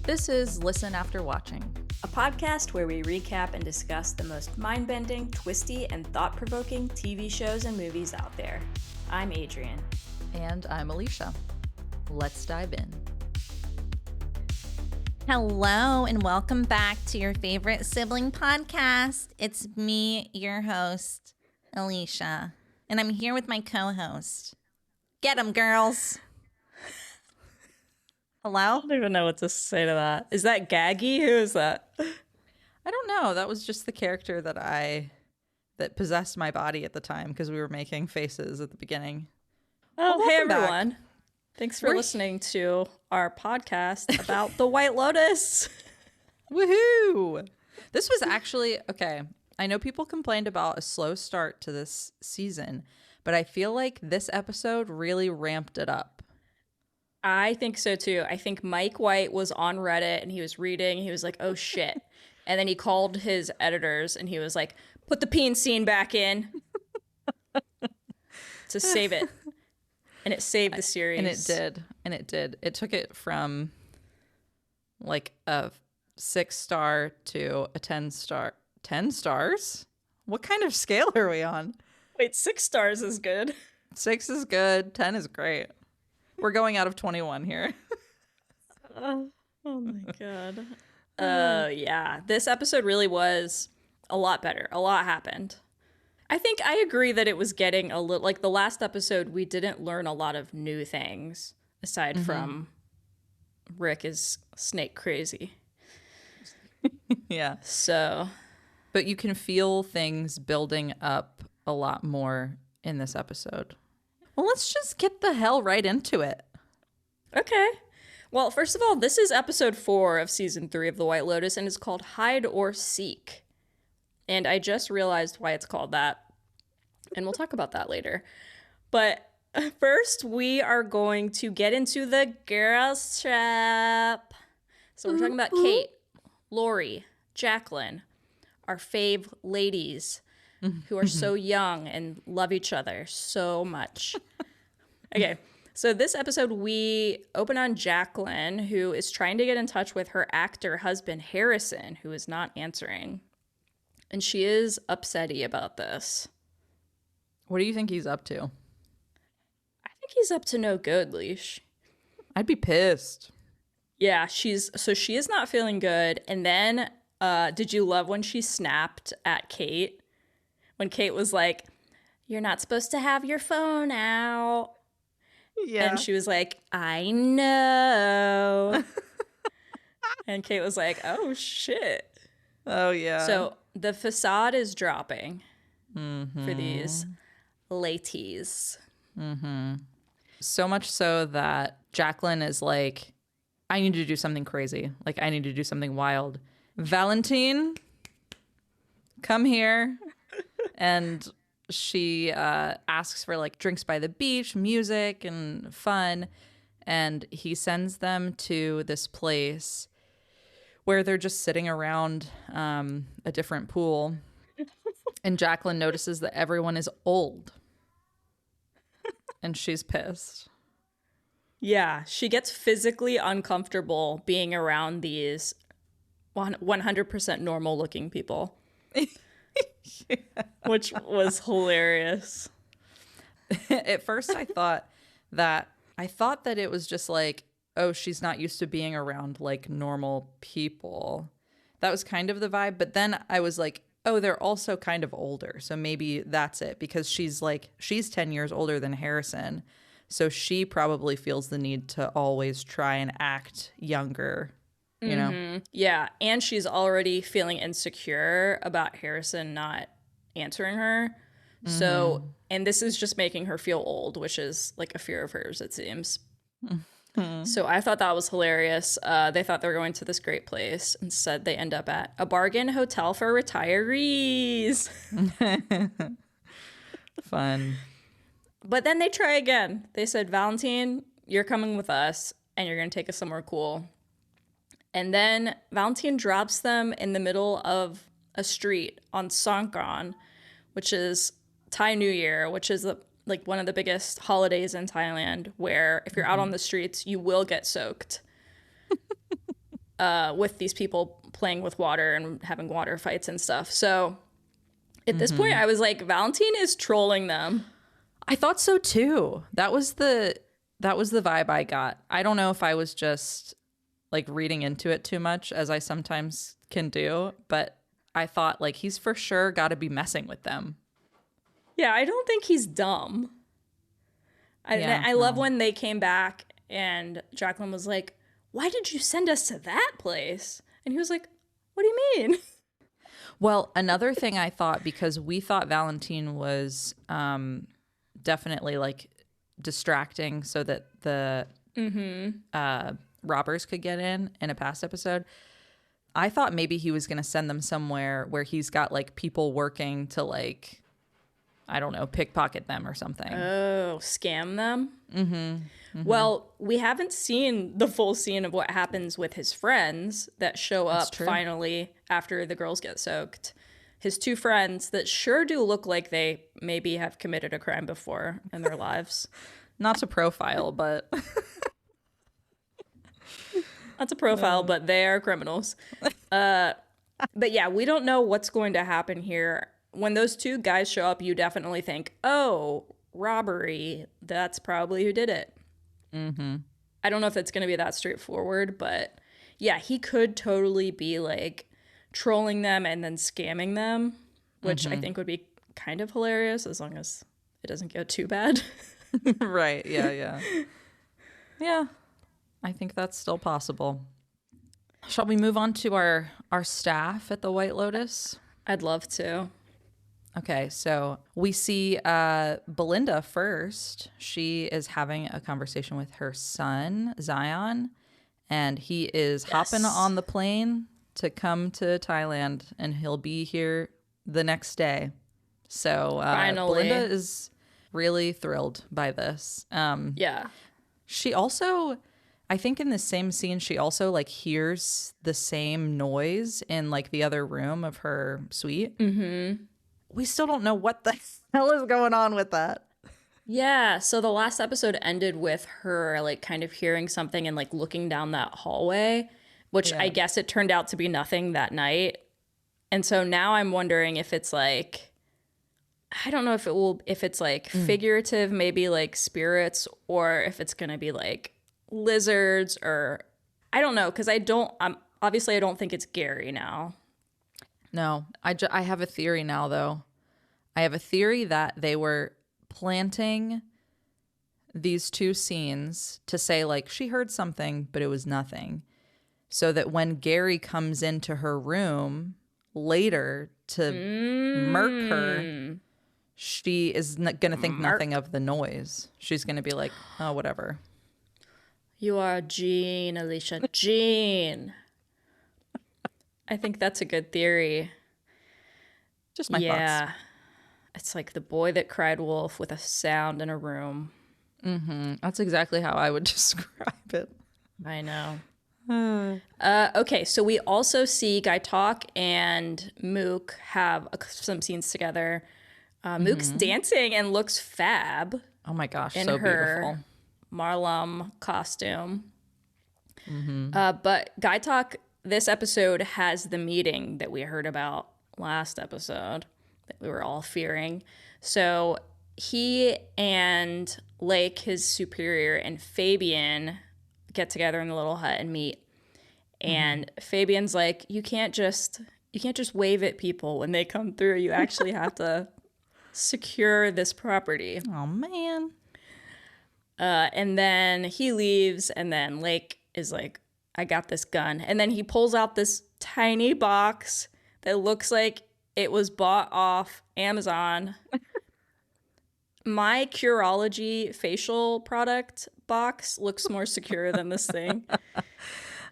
This is Listen After Watching, a podcast where we recap and discuss the most mind-bending, twisty, and thought-provoking TV shows and movies out there. I'm Adrian. and I'm Alicia. Let's dive in. Hello, and welcome back to your favorite sibling podcast. It's me, your host, Alicia, and I'm here with my co-host. Get 'em, girls. Hello? I don't even know what to say to that. Is that Gaggy? Who is that? I don't know. That was just the character that possessed my body at the time because we were making faces at the beginning. Oh, hey welcome back. everyone. Thanks for listening to our podcast about The White Lotus. Woohoo! This was actually, okay, I know people complained about a slow start to this season, but I feel like this episode really ramped it up. I think so too. I think Mike White was on Reddit and he was reading. He was like, oh shit. And then he called his editors and he was like, put the peen scene back in to save it. And it saved the series. And it did. And it did. It took it from like a 6-star to a 10-star. 10 stars? What kind of scale are we on? Wait, 6 stars is good. 6 is good. 10 is great. We're going out of 21 here. Oh my god. Yeah. This episode really was a lot better. A lot happened. I think I agree that it was getting a little, like the last episode, we didn't learn a lot of new things aside from Rick is snake crazy. Yeah. So. But you can feel things building up a lot more in this episode. Well, let's just get the hell right into it. Okay. Well, first of all, this is episode 4 of season 3 of The White Lotus, and it's called Hide or Seek. And I just realized why it's called that, and we'll talk about that later. But first, we are going to get into the girls' trap. So we're talking about Kate, Lori, Jacqueline, our fave ladies who are so young and love each other so much. Okay, so this episode, we open on Jacqueline, who is trying to get in touch with her actor husband, Harrison, who is not answering. And she is upsetty about this. What do you think he's up to? I think he's up to no good, Leash. I'd be pissed. Yeah, she is not feeling good. And then, did you love when she snapped at Kate? When Kate was like, "You're not supposed to have your phone out." Yeah. And she was like, "I know." And Kate was like, "Oh, shit." Oh, yeah. So the facade is dropping for these ladies. So much so that Jacqueline is like, I need to do something crazy. Like, I need to do something wild. Valentine, come here. And she asks for like drinks by the beach, music, and fun. And he sends them to this place where they're just sitting around a different pool. And Jacqueline notices that everyone is old. And she's pissed. Yeah, she gets physically uncomfortable being around these 100% normal looking people. Yeah. Which was hilarious. At first I thought that it was just like, oh, she's not used to being around like normal people. That was kind of the vibe. But then I was like, oh, they're also kind of older. So maybe that's it, because she's 10 years older than Harrison. So she probably feels the need to always try and act younger, you know? Yeah, and she's already feeling insecure about Harrison not answering her. So, and this is just making her feel old, which is like a fear of hers, it seems. So I thought that was hilarious. They thought they were going to this great place. Instead, they end up at a bargain hotel for retirees. Fun. But then they try again. They said, Valentine, you're coming with us, and you're going to take us somewhere cool. And then Valentine drops them in the middle of a street on Songkran, which is Thai New Year, which is like one of the biggest holidays in Thailand, where if you're out on the streets, you will get soaked. with these people playing with water and having water fights and stuff. So at this point, I was like, Valentine is trolling them. I thought so too. That was the vibe I got. I don't know if I was just like reading into it too much, as I sometimes can do, but I thought like he's for sure got to be messing with them. Yeah, I don't think he's dumb. I love when they came back and Jacqueline was like, "Why did you send us to that place?" And he was like, "What do you mean?" Well, another thing I thought, because we thought Valentine was definitely like distracting so that the robbers could get in a past episode. I thought maybe he was going to send them somewhere where he's got like people working to like, I don't know, pickpocket them or something. Oh, scam them? Mm-hmm. Well, we haven't seen the full scene of what happens with his friends that show up finally after the girls get soaked. His two friends that sure do look like they maybe have committed a crime before in their lives. Not to profile, but... Not to profile, but they are criminals. But yeah, we don't know what's going to happen here. When those two guys show up, you definitely think, oh, robbery. That's probably who did it. Mm-hmm. I don't know if it's going to be that straightforward, but yeah, he could totally be like trolling them and then scamming them, which I think would be kind of hilarious as long as it doesn't go too bad. Right. Yeah. Yeah. I think that's still possible. Shall we move on to our staff at the White Lotus? I'd love to. Okay, so we see Belinda first. She is having a conversation with her son, Zion, and he is hopping on the plane to come to Thailand, and he'll be here the next day. So finally. Belinda is really thrilled by this. Yeah. She also, I think in the same scene, she also like hears the same noise in like the other room of her suite. Mm-hmm. We still don't know what the hell is going on with that. Yeah, so the last episode ended with her like kind of hearing something and like looking down that hallway, which I guess it turned out to be nothing that night. And so now I'm wondering if it's like, I don't know if it's like figurative, maybe like spirits, or if it's going to be like lizards, or I don't know, because I don't think it's Gary now. No, I have a theory now, though. I have a theory that they were planting these two scenes to say, like, she heard something, but it was nothing. So that when Gary comes into her room later to murk her, she is going to think nothing of the noise. She's going to be like, oh, whatever. You are Jean, Alicia. Jean. I think that's a good theory. Just my thoughts. It's like the boy that cried wolf with a sound in a room. Mm-hmm. That's exactly how I would describe it. I know. Okay, so we also see Guy Talk and Mook have some scenes together. Mook's dancing and looks fab. Oh my gosh, in so her beautiful. Marlum costume. But Guy Talk, this episode has the meeting that we heard about last episode that we were all fearing. So he and Lake, his superior, and Fabian get together in the little hut and meet. And Fabian's like, you can't just wave at people when they come through. You actually have to secure this property. Oh man. And then he leaves, and then Lake is like, I got this gun. And then he pulls out this tiny box that looks like it was bought off Amazon. My Curology facial product box looks more secure than this thing.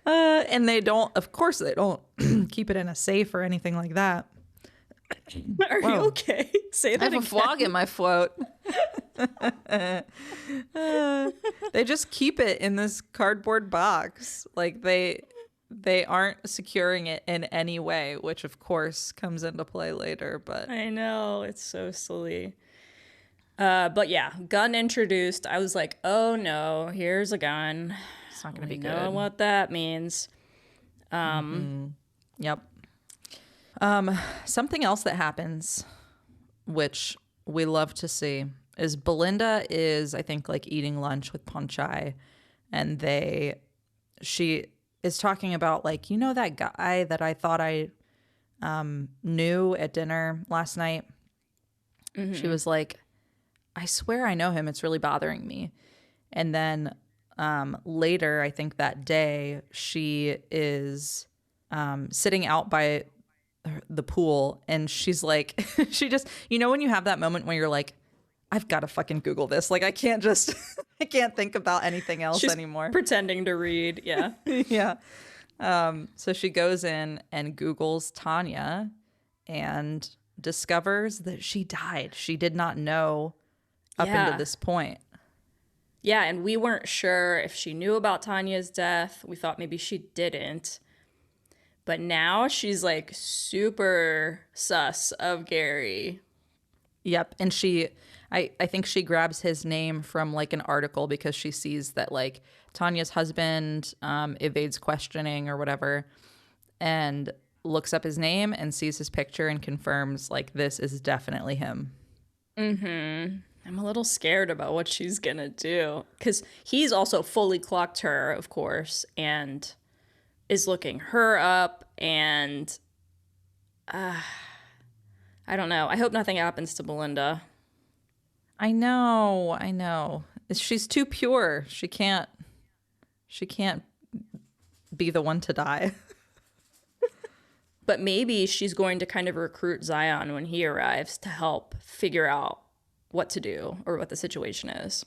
And of course they don't keep it in a safe or anything like that. Are you okay? Say that I have again. a frog in my throat. They just keep it in this cardboard box. Like they aren't securing it in any way, which of course comes into play later. But I know, it's so silly. But yeah, gun introduced. I was like, oh no, here's a gun. it's not going to be Know good. what that means. Yep. Something else that happens, which we love to see, is Belinda is, I think, like eating lunch with Ponchai, and she is talking about, like, you know, that guy that I thought I knew at dinner last night. She was like, I swear I know him. It's really bothering me. And then later, I think that day, she is sitting out by the pool, and she's like, she just, you know, when you have that moment where you're like, I've got to fucking Google this. Like, I can't just, I can't think about anything else She's anymore. pretending to read. Yeah. Yeah. So she goes in and Googles Tanya and discovers that she died. She did not know up into this point. Yeah, and we weren't sure if she knew about Tanya's death. We thought maybe she didn't. But now she's like super sus of Gary. Yep. And I think she grabs his name from like an article because she sees that like Tanya's husband evades questioning or whatever, and looks up his name and sees his picture and confirms like this is definitely him. I'm a little scared about what she's gonna do, because he's also fully clocked her, of course, and is looking her up, and I don't know. I hope nothing happens to Belinda. I know. She's too pure. She can't be the one to die. But maybe she's going to kind of recruit Zion when he arrives to help figure out what to do or what the situation is.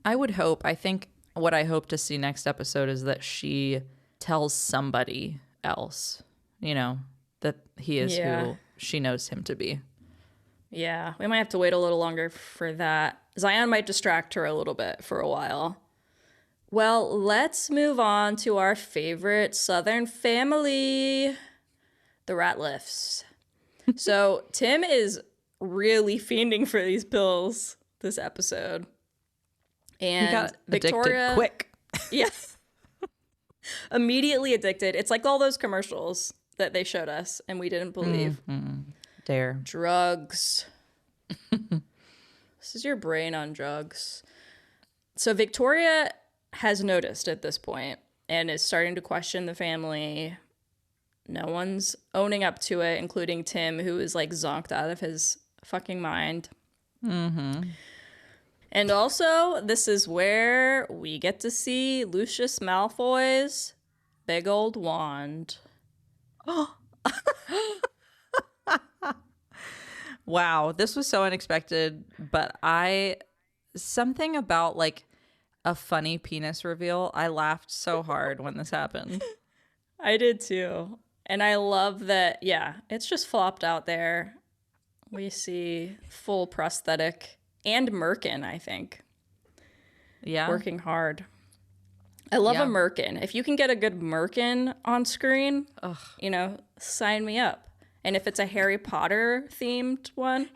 I would hope. I think what I hope to see next episode is that she tells somebody else, you know, that he is who she knows him to be. Yeah, we might have to wait a little longer for that. Zion might distract her a little bit for a while. Well, let's move on to our favorite Southern family, the Ratliffs. So Tim is really fiending for these pills this episode. And He got Victoria, addicted quick. yeah, immediately addicted. It's like all those commercials that they showed us and we didn't believe. Dare. Drugs. This is your brain on drugs. So Victoria has noticed at this point and is starting to question the family. No one's owning up to it, including Tim, who is like zonked out of his fucking mind. And also, this is where we get to see Lucius Malfoy's big old wand. Wow, this was so unexpected, but something about like a funny penis reveal. I laughed so hard when this happened. I did too. And I love that, yeah, it's just flopped out there. We see full prosthetic and merkin, I think. Yeah. Working hard. I love a merkin. If you can get a good merkin on screen, you know, sign me up. And if it's a Harry Potter themed one,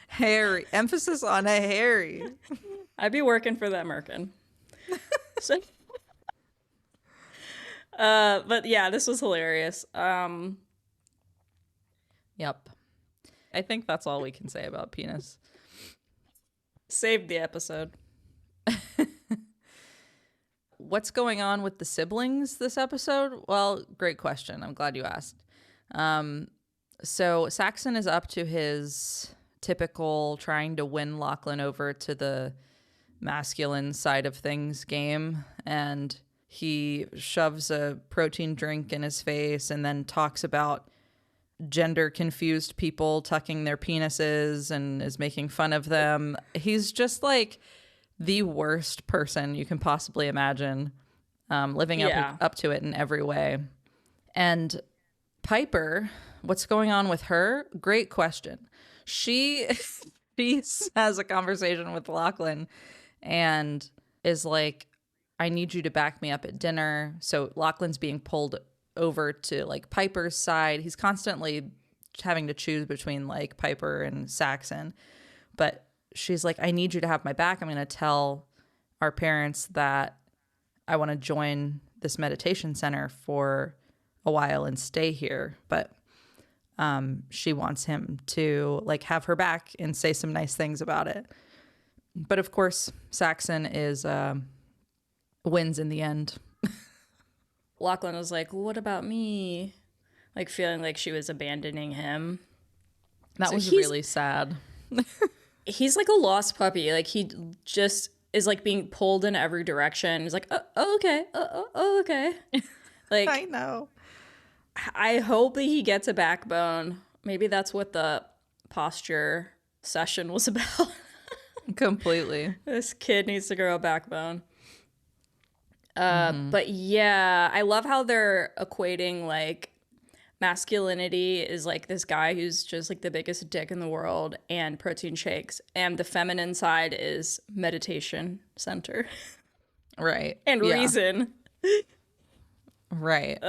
Harry. Emphasis on a Harry. I'd be working for that merkin. So, but yeah, this was hilarious. Yep. I think that's all we can say about penis. Saved the episode. What's going on with the siblings this episode? Well, great question. I'm glad you asked. So Saxon is up to his typical trying to win Lachlan over to the masculine side of things game, and he shoves a protein drink in his face and then talks about gender confused people tucking their penises and is making fun of them. He's just like the worst person you can possibly imagine, living up to it in every way. And Piper, what's going on with her? Great question. She has a conversation with Lachlan and is like, I need you to back me up at dinner. So Lachlan's being pulled over to like Piper's side. He's constantly having to choose between like Piper and Saxon. But she's like, I need you to have my back. I'm going to tell our parents that I want to join this meditation center for a while and stay here. But she wants him to like have her back and say some nice things about it. But of course, Saxon is wins in the end. Lachlan was like, what about me? Like feeling like she was abandoning him. That was really sad. He's like a lost puppy. Like he just is like being pulled in every direction. He's like, oh okay. Oh, okay. Like, I know. I hope that he gets a backbone. Maybe that's what the posture session was about. Completely. This kid needs to grow a backbone. But yeah, I love how they're equating like masculinity is like this guy who's just like the biggest dick in the world and protein shakes, and the feminine side is meditation center. Right. And reason. Right.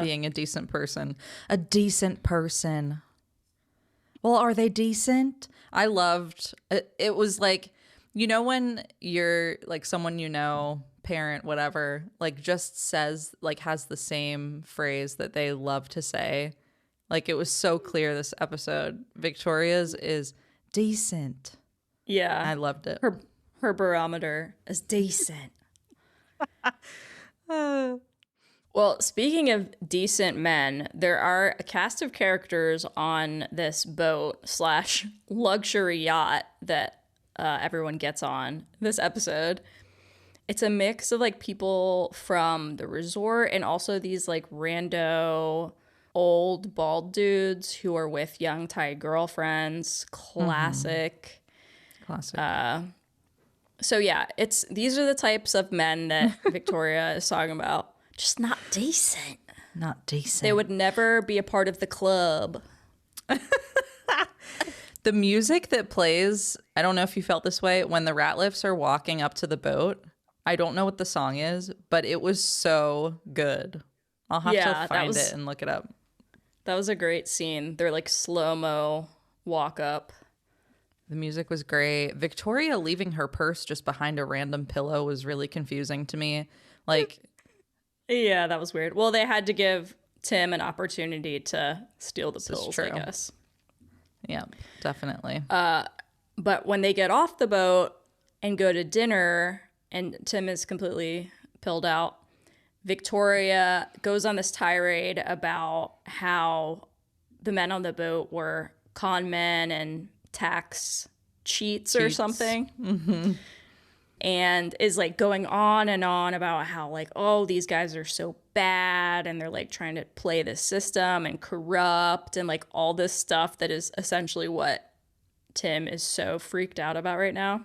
Being a decent person. A decent person. Well, are they decent? I loved it. It was like, you know, when you're like someone you know, parent, whatever, like just says, like has the same phrase that they love to say. Like it was so clear this episode. Victoria's is decent. Yeah. I loved it. Her barometer is decent. Well, speaking of decent men, there are a cast of characters on this boat / luxury yacht that everyone gets on this episode. It's a mix of like people from the resort and also these like rando old bald dudes who are with young Thai girlfriends. Classic. Classic. So yeah, these are the types of men that Victoria is talking about. Just not decent. Not decent. They would never be a part of the club. The music that plays, I don't know if you felt this way, when the Ratliffs are walking up to the boat. I don't know what the song is, but it was so good. I'll have to find it and look it up. That was a great scene. They're like slow-mo walk up. The music was great. Victoria leaving her purse just behind a random pillow was really confusing to me. Like, yeah, that was weird. Well, they had to give Tim an opportunity to steal the pills, I guess. Yeah, definitely. But when they get off the boat and go to dinner, and Tim is completely pilled out, Victoria goes on this tirade about how the men on the boat were con men and tax cheats or something. Mm-hmm. And is like going on and on about how like, oh, these guys are so bad and they're like trying to play the system and corrupt and like all this stuff that is essentially what Tim is so freaked out about right now.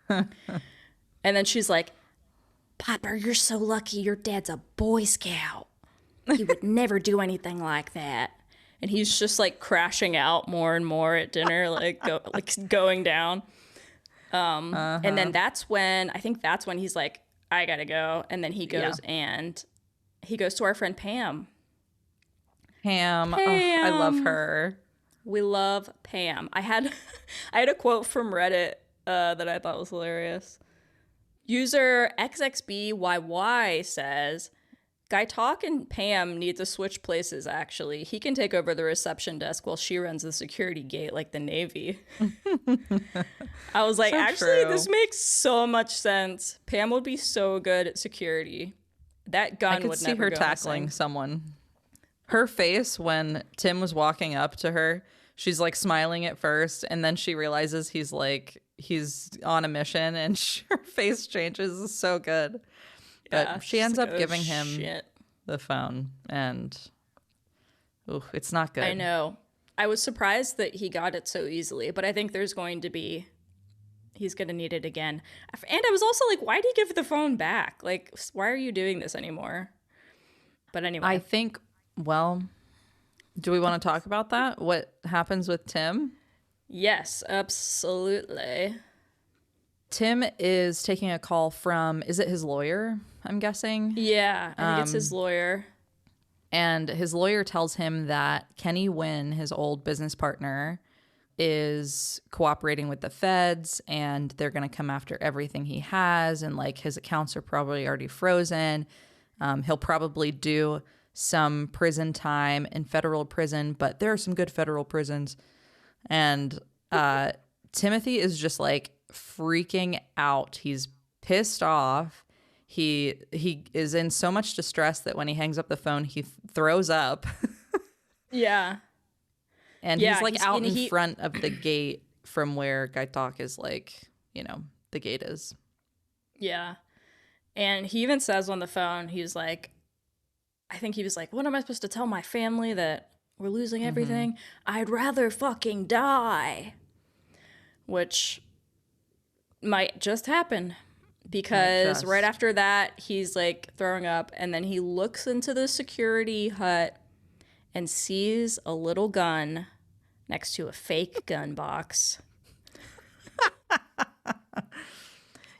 And then she's like, Papa, you're so lucky your dad's a Boy Scout. He would never do anything like that. And he's just like crashing out more and more at dinner, like going down. And then that's when he's like, I gotta go. And then he goes and he goes to our friend Pam. Pam. Oh, I love her. We love Pam. I had a quote from Reddit that I thought was hilarious. User XXBYY says, Guy Talk and Pam need to switch places, actually. He can take over the reception desk while she runs the security gate like the Navy. I was like, so actually, this makes so much sense. Pam would be so good at security. That gun would never go see her tackling missing. Someone. Her face when Tim was walking up to her, she's like smiling at first, and then she realizes he's on a mission, and her face changes. It's so good. But she ends up giving him the phone, and it's not good. I know. I was surprised that he got it so easily, but I think he's going to need it again. And I was also like, why did he give the phone back? Like, why are you doing this anymore? But anyway. I think, well, do we want to talk about that? What happens with Tim? Yes, absolutely. Tim is taking a call from, is it his lawyer, I'm guessing? Yeah, I think it's his lawyer. And his lawyer tells him that Kenny Wynn, his old business partner, is cooperating with the feds and they're going to come after everything he has. And like his accounts are probably already frozen. He'll probably do some prison time in federal prison, but there are some good federal prisons. And Timothy is just like freaking out. He's pissed off. He is in so much distress that when he hangs up the phone, he throws up. Yeah. And Yeah, he's like he's- out and in he- front of the gate from where Gaitak is like, you know, the gate is. Yeah. And he even says on the phone, he's like, I think he was like, what am I supposed to tell my family, that we're losing everything? I'd rather fucking die. Which might just happen. Because right after that, he's like throwing up, and then he looks into the security hut and sees a little gun next to a fake gun box.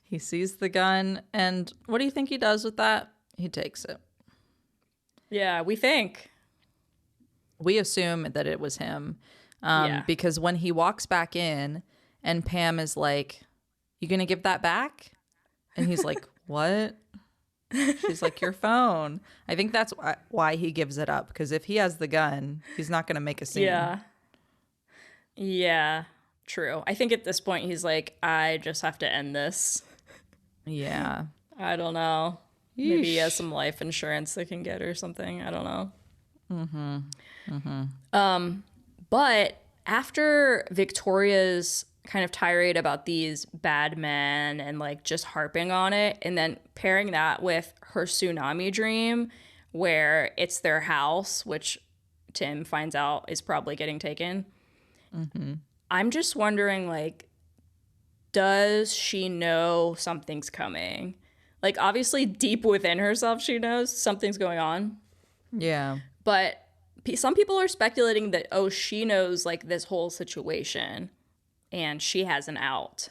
He sees the gun, and what do you think he does with that? He takes it. Yeah, we think. We assume that it was him. Yeah. Because when he walks back in and Pam is like, you gonna give that back? And he's like, what? She's like, your phone. I think that's why he gives it up, because if he has the gun, he's not gonna make a scene. Yeah. Yeah, true. I think at this point he's like, I just have to end this. Yeah. I don't know. Maybe he has Yeesh. some life insurance they can get or something. I don't know. But after Victoria's kind of tirade about these bad men and like just harping on it, and then pairing that with her tsunami dream where it's their house, which Tim finds out is probably getting taken. I'm just wondering, like, does she know something's coming? Like, obviously deep within herself she knows something's going on, Yeah. but some people are speculating that, oh, she knows like this whole situation and she has an out.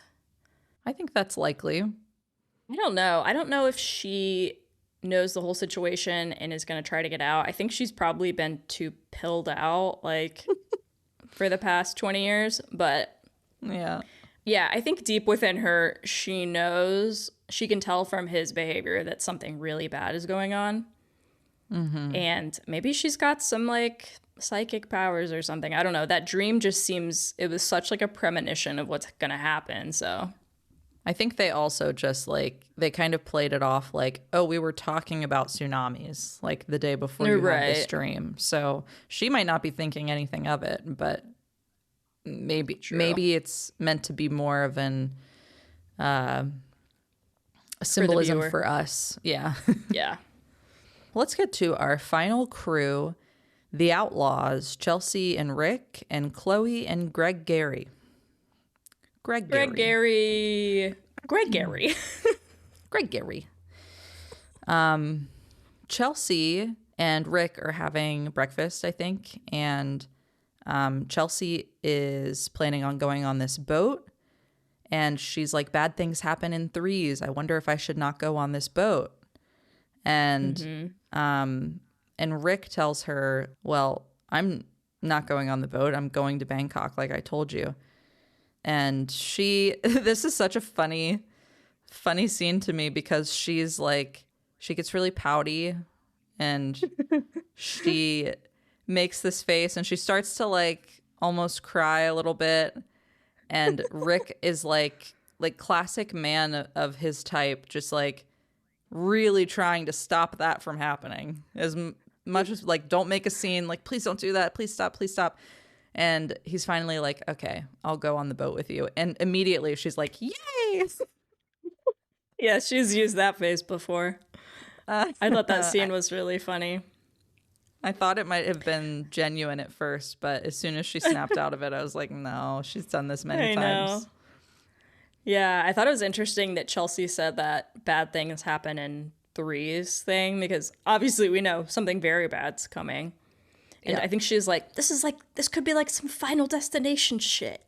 I think that's likely. I don't know. I don't know if she knows the whole situation and is going to try to get out. I think she's probably been too pilled out, like, for the past 20 years. But Yeah. yeah, I think deep within her, she knows, she can tell from his behavior that something really bad is going on. And maybe she's got some like psychic powers or something. I don't know. That dream just seems, it was such like a premonition of what's going to happen. So I think they also just like, they kind of played it off like, oh, we were talking about tsunamis like the day before you had this Right. dream. So she might not be thinking anything of it, but maybe it's meant to be more of an a symbolism viewer. for us. Yeah. yeah. Let's get to our final crew, the Outlaws, Chelsea and Rick, and Chloe and Greg Gary. Greg Gary. Greg Gary. Greg Gary. Chelsea and Rick are having breakfast, I think, and Chelsea is planning on going on this boat, and she's like, bad things happen in threes. I wonder if I should not go on this boat. And and Rick tells her, well, I'm not going on the boat. I'm going to Bangkok, like I told you. And she, this is such a funny scene to me, because she's like, she gets really pouty and she makes this face and she starts to like almost cry a little bit. And Rick is like classic man of his type, just like really trying to stop that from happening as much as like, don't make a scene, like, please don't do that, please stop. And he's finally like, okay, I'll go on the boat with you. And immediately she's like, yay. Yeah, she's used that face before. I thought that scene was really funny. I thought it might have been genuine at first, but as soon as she snapped out of it, I was like, no, she's done this many times. Know. Yeah, I thought it was interesting that Chelsea said that bad things happen in threes thing, because obviously we know something very bad's coming. And Yeah. I think she's like, this could be like some Final Destination shit.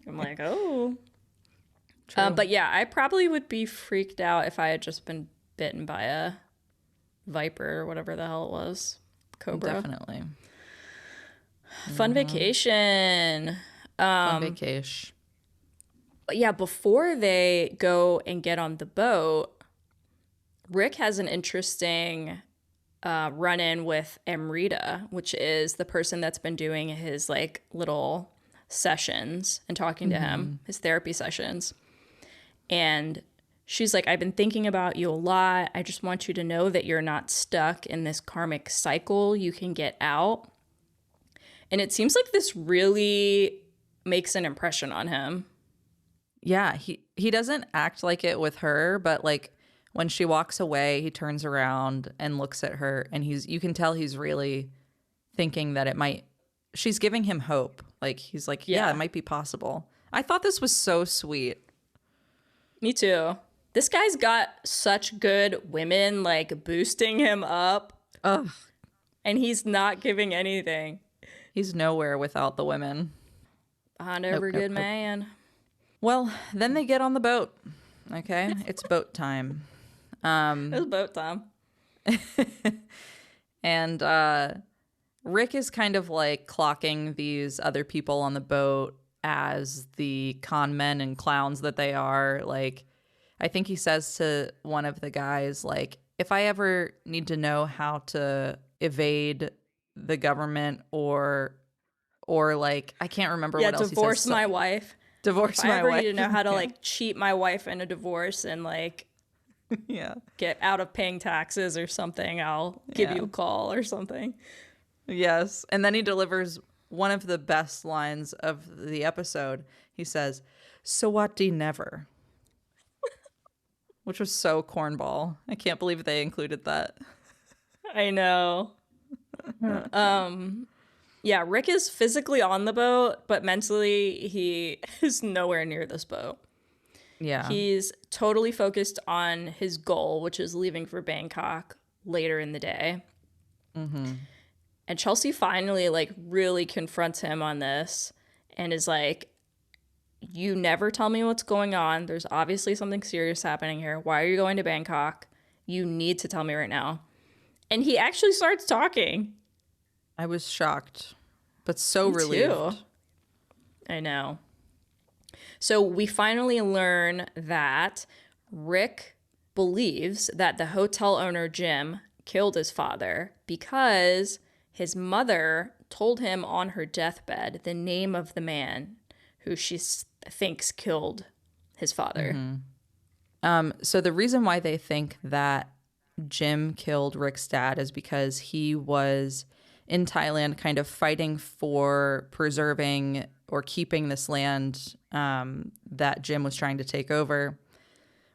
I'm like, oh. But yeah, I probably would be freaked out if I had just been bitten by a viper or whatever the hell it was. Cobra. Definitely. Fun vacation. Fun vacation. But yeah, before they go and get on the boat, Rick has an interesting run-in with Amrita, which is the person that's been doing his like little sessions and talking to him, his therapy sessions. And she's like, I've been thinking about you a lot. I just want you to know that you're not stuck in this karmic cycle. You can get out. And it seems like this really makes an impression on him. Yeah, he doesn't act like it with her, but like when she walks away, he turns around and looks at her, and you can tell he's really thinking that she's giving him hope. Like he's like, yeah, it might be possible. I thought this was so sweet. Me too. This guy's got such good women like boosting him up. Ugh. And he's not giving anything. He's nowhere without the women. Behind every good man. Well, then they get on the boat. Okay, it's boat time. It's boat time. And Rick is kind of like clocking these other people on the boat as the con men and clowns that they are. Like, I think he says to one of the guys, like, if I ever need to know how to evade the government or like, I can't remember what else he says. Divorce my wife. Divorce my wife. If I ever need to know how to like cheat my wife in a divorce and like get out of paying taxes or something, I'll give you a call or something. Yes. And then he delivers one of the best lines of the episode. He says, "So what do you never?" Which was so cornball. I can't believe they included that. I know. Yeah, Rick is physically on the boat, but mentally he is nowhere near this boat. Yeah. He's totally focused on his goal, which is leaving for Bangkok later in the day. Mm-hmm. And Chelsea finally like really confronts him on this and is like, you never tell me what's going on. There's obviously something serious happening here. Why are you going to Bangkok? You need to tell me right now. And he actually starts talking. I was shocked, but so relieved. Too. I know. So we finally learn that Rick believes that the hotel owner, Jim, killed his father because his mother told him on her deathbed the name of the man who she thinks killed his father. Mm-hmm. So the reason why they think that Jim killed Rick's dad is because he was in Thailand kind of fighting for preserving or keeping this land that Jim was trying to take over.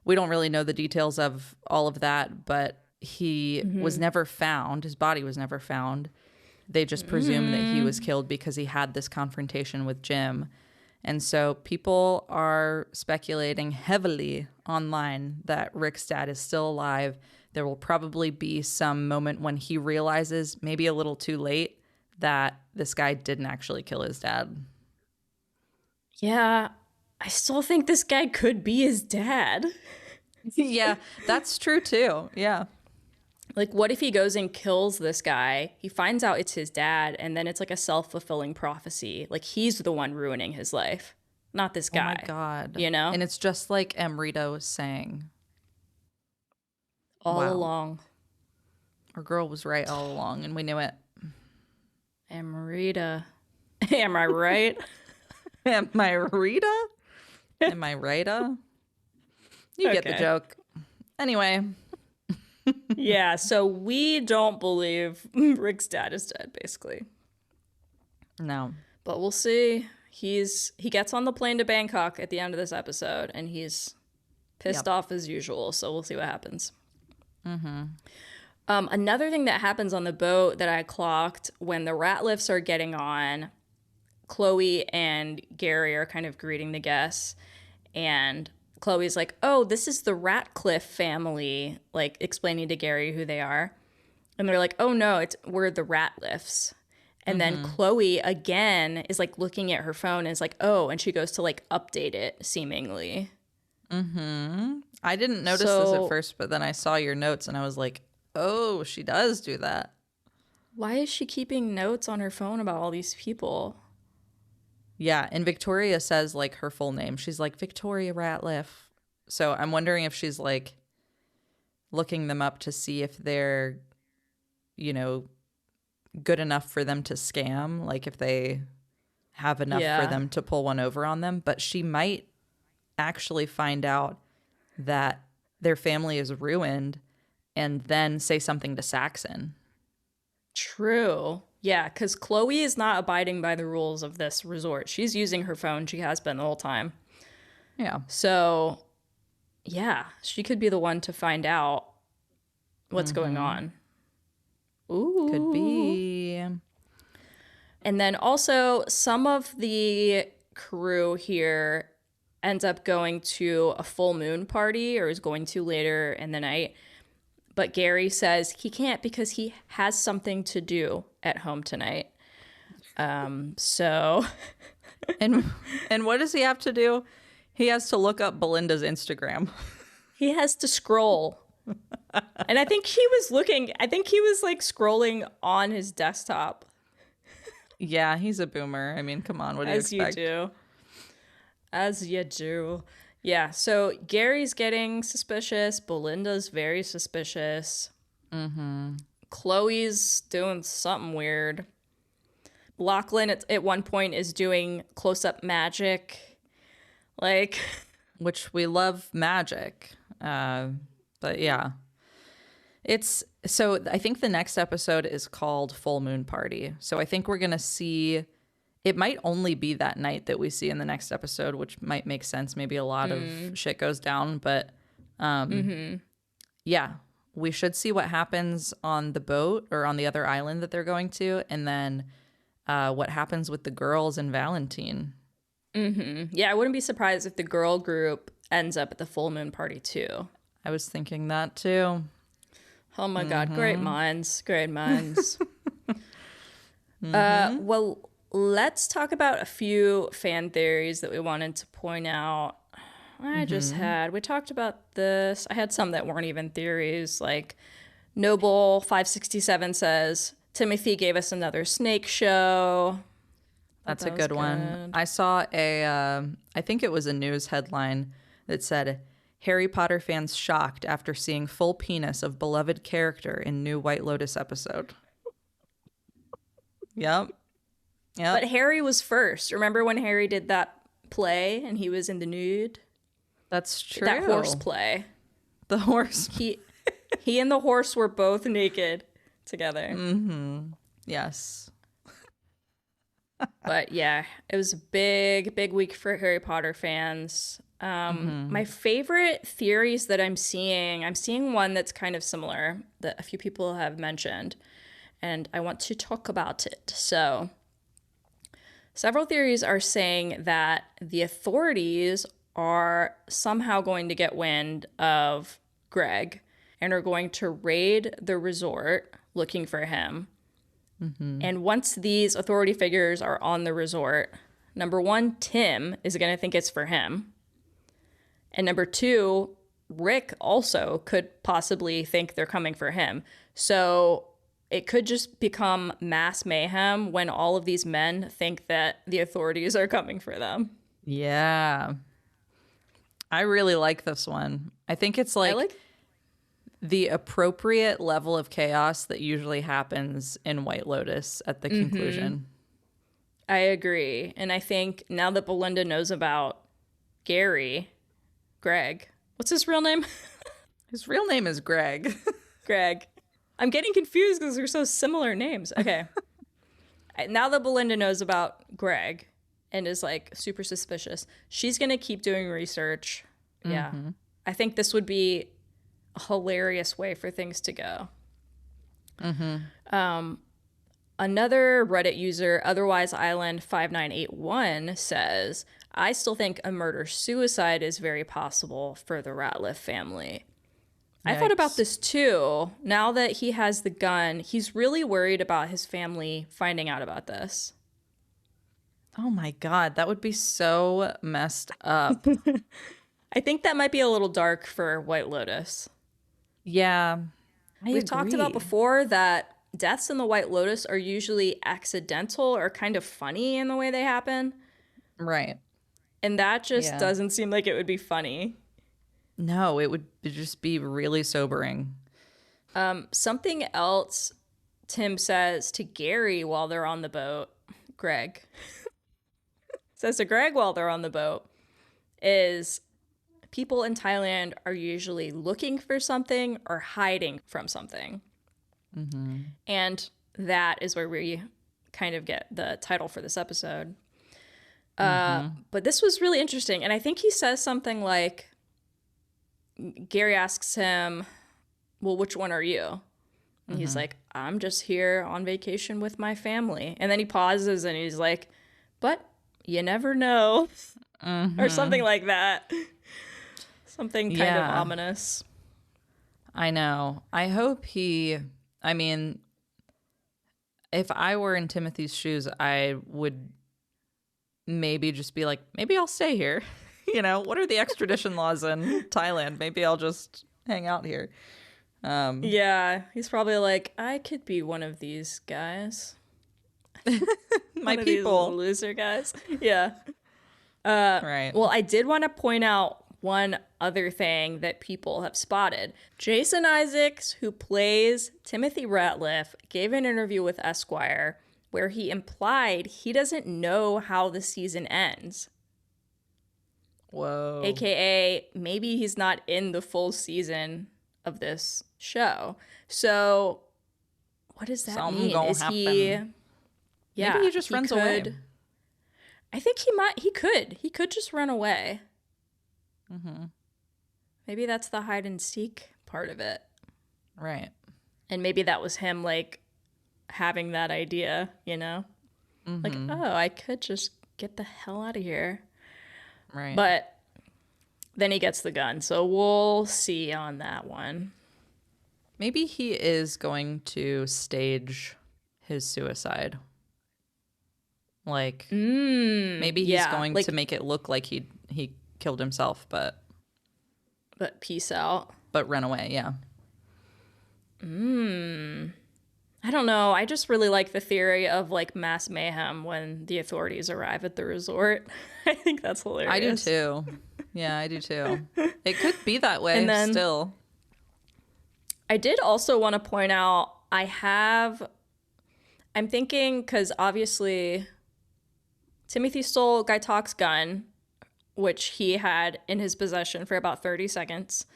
We don't really know the details of all of that, but he was never found. His body was never found. They just presume that he was killed because he had this confrontation with Jim. And so people are speculating heavily online that Rick's dad is still alive. There will probably be some moment when he realizes, maybe a little too late, that this guy didn't actually kill his dad. Yeah, I still think this guy could be his dad. Yeah, that's true too. Yeah. Like, what if he goes and kills this guy? He finds out it's his dad, and then it's like a self-fulfilling prophecy. Like, he's the one ruining his life, not this guy. Oh my God. You know? And it's just like Amrita was saying. All along. Our girl was right all along, and we knew it. Amrita. Am I right? Am I Rita? Am I Rita? You get the joke. Anyway. Yeah, so we don't believe Rick's dad is dead, basically. No. But we'll see. He gets on the plane to Bangkok at the end of this episode, and he's pissed off as usual, so we'll see what happens. Mm-hmm. Another thing that happens on the boat that I clocked, when the Ratliffs are getting on, Chloe and Gary are kind of greeting the guests, and Chloe's like, oh, this is the Ratcliffe family, like explaining to Gary who they are. And they're like, oh no, we're the Ratliffs. And then Chloe again is like looking at her phone and is like, oh, and she goes to like update it seemingly. Mm-hmm. I didn't notice this at first, but then I saw your notes and I was like, oh, she does do that. Why is she keeping notes on her phone about all these people? Yeah, and Victoria says like her full name. She's like Victoria Ratliff. So I'm wondering if she's like looking them up to see if they're, you know, good enough for them to scam, like if they have enough for them to pull one over on them. But she might actually find out that their family is ruined and then say something to Saxon. True. Yeah, because Chloe is not abiding by the rules of this resort. She's using her phone. She has been the whole time. Yeah. So, yeah, she could be the one to find out what's going on. Ooh. Could be. And then also, some of the crew here ends up going to a full moon party, or is going to later in the night. But Gary says he can't because he has something to do at home tonight. So, and what does he have to do? He has to look up Belinda's Instagram. He has to scroll. And I think he was like scrolling on his desktop. Yeah, he's a boomer. I mean, come on, what do you expect? As you do. Yeah, so Gary's getting suspicious. Belinda's very suspicious. Chloe's doing something weird. Lachlan at one point is doing close-up magic. Like... Which we love magic. But yeah. So I think the next episode is called Full Moon Party. So I think we're going to see... It might only be that night that we see in the next episode, which might make sense. Maybe a lot of shit goes down, but yeah, we should see what happens on the boat or on the other island that they're going to, and then what happens with the girls and Valentine. Yeah, I wouldn't be surprised if the girl group ends up at the full moon party too. I was thinking that too. Oh my God, great minds, great minds. Well, let's talk about a few fan theories that we wanted to point out. We talked about this. I had some that weren't even theories, like Noble 567 says, Timothy gave us another snake show. That's a good one. I saw I think it was a news headline that said, Harry Potter fans shocked after seeing full penis of beloved character in new White Lotus episode. Yep. But Harry was first. Remember when Harry did that play and he was in the nude? That's true. That horse play. The horse. He and the horse were both naked together. Yes. But yeah, it was a big week for Harry Potter fans. My favorite theories that I'm seeing one that's kind of similar that a few people have mentioned, and I want to talk about it. So, several theories are saying that the authorities are somehow going to get wind of Greg and are going to raid the resort looking for him. And once these authority figures are on the resort, number one, Tim is going to think it's for him. And number two, Rick also could possibly think they're coming for him. So it could just become mass mayhem when all of these men think that the authorities are coming for them. Yeah. I really like this one. I think it's like the appropriate level of chaos that usually happens in White Lotus at the conclusion. I agree. And I think now that Belinda knows about Greg, what's his real name? His real name is Greg. Greg. I'm getting confused because they're so similar names. Okay. Now that Belinda knows about Greg and is like super suspicious, she's going to keep doing research. Yeah. I think this would be a hilarious way for things to go. Another Reddit user, Otherwise Island 5981, says, I still think a murder-suicide is very possible for the Ratliff family. I thought about this too. Now that he has the gun, he's really worried about his family finding out about this. Oh my God, that would be so messed up. I think that might be a little dark for White Lotus. Yeah. We've talked about before that deaths in the White Lotus are usually accidental or kind of funny in the way they happen. Right. And that just doesn't seem like it would be funny. No, it would just be really sobering. Something else Tim says to Gary while they're on the boat, Greg says to Greg while they're on the boat, is people in Thailand are usually looking for something or hiding from something. Mm-hmm. And that is where we kind of get the title for this episode. But this was really interesting. And I think he says something like, Gary asks him, well, which one are you? And he's like, I'm just here on vacation with my family. And then he pauses and he's like, but you never know. Or something like that. Something kind of ominous. I know. I hope if I were in Timothy's shoes, I would maybe just be like, maybe I'll stay here. What are the extradition laws in Thailand? Maybe I'll just hang out here. Yeah, he's probably like, I could be one of these guys. My people. Loser guys. Yeah. Right. Well, I did want to point out one other thing that people have spotted. Jason Isaacs, who plays Timothy Ratliff, gave an interview with Esquire where he implied he doesn't know how the season ends. Whoa. AKA, maybe he's not in the full season of this show. So, what does that Something mean? gonna Is happen. he? Yeah, maybe he just runs away. I think he might. He could. He could just run away. Mm-hmm. Maybe that's the hide and seek part of it. Right. And maybe that was him, like, having that idea, Like, oh, I could just get the hell out of here. Right. But then he gets the gun, so we'll see on that one. Maybe he is going to stage his suicide. Like, maybe he's going to make it look like he killed himself, but peace out. But run away, yeah. I don't know. I just really like the theory of, like, mass mayhem when the authorities arrive at the resort. I think that's hilarious. I do too. Yeah, I do too. It could be that way And then, still. I did also want to point out, I'm thinking, because obviously Timothy stole Guy Talk's gun, which he had in his possession for about 30 seconds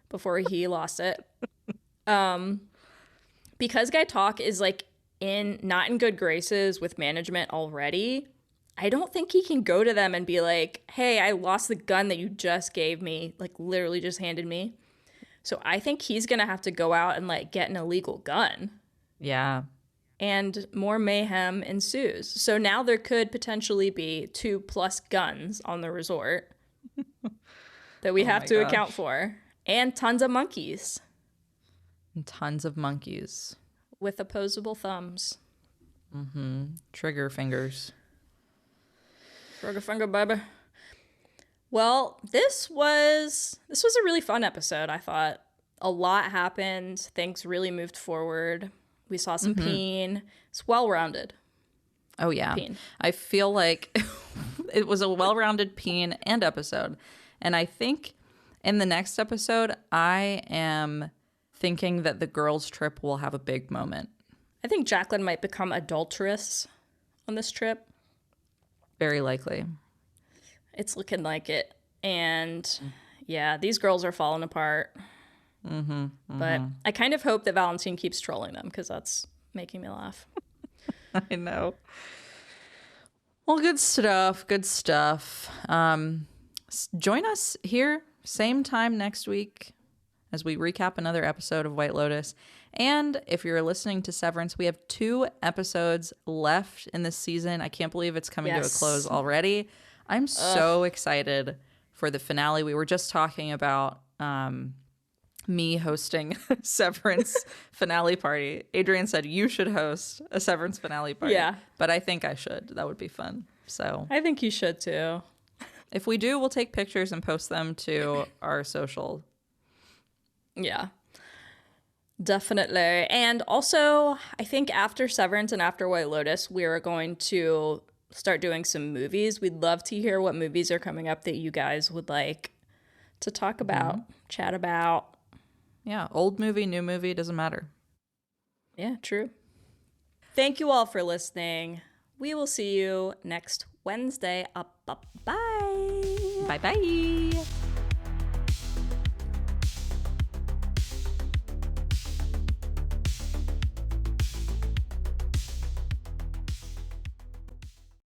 before he lost it. Because Guy Talk is, like, not in good graces with management already, I don't think he can go to them and be like, hey, I lost the gun that you just gave me, like, literally just handed me. So I think he's going to have to go out and, like, get an illegal gun. Yeah. And more mayhem ensues. So now there could potentially be 2+ guns on the resort that we have to account for. And tons of monkeys. And tons of monkeys. With opposable thumbs. Trigger fingers. Trigger finger, baby. Well, this was a really fun episode, I thought. A lot happened. Things really moved forward. We saw some peen. It's well-rounded. Oh, yeah. Peen. I feel like it was a well-rounded peen and episode. And I think in the next episode, I am thinking that the girls' trip will have a big moment. I think Jacqueline might become adulteress on this trip. Very likely. It's looking like it. And yeah, these girls are falling apart. But I kind of hope that Valentine keeps trolling them because that's making me laugh. I know. Well, good stuff. Good stuff. Join us here, same time next week as we recap another episode of White Lotus. And if you're listening to Severance, we have 2 episodes left in this season. I can't believe it's coming to a close already. I'm so excited for the finale. We were just talking about me hosting Severance finale party. Adrian said you should host a Severance finale party. Yeah. But I think I should. That would be fun. So I think you should too. if we do, we'll take pictures and post them to our social. Yeah. Definitely. And also, I think after Severance and after White Lotus, we're going to start doing some movies. We'd love to hear what movies are coming up that you guys would like to talk about, chat about. Yeah, old movie, new movie, doesn't matter. Yeah, true. Thank you all for listening. We will see you next Wednesday. Bye. Bye-bye.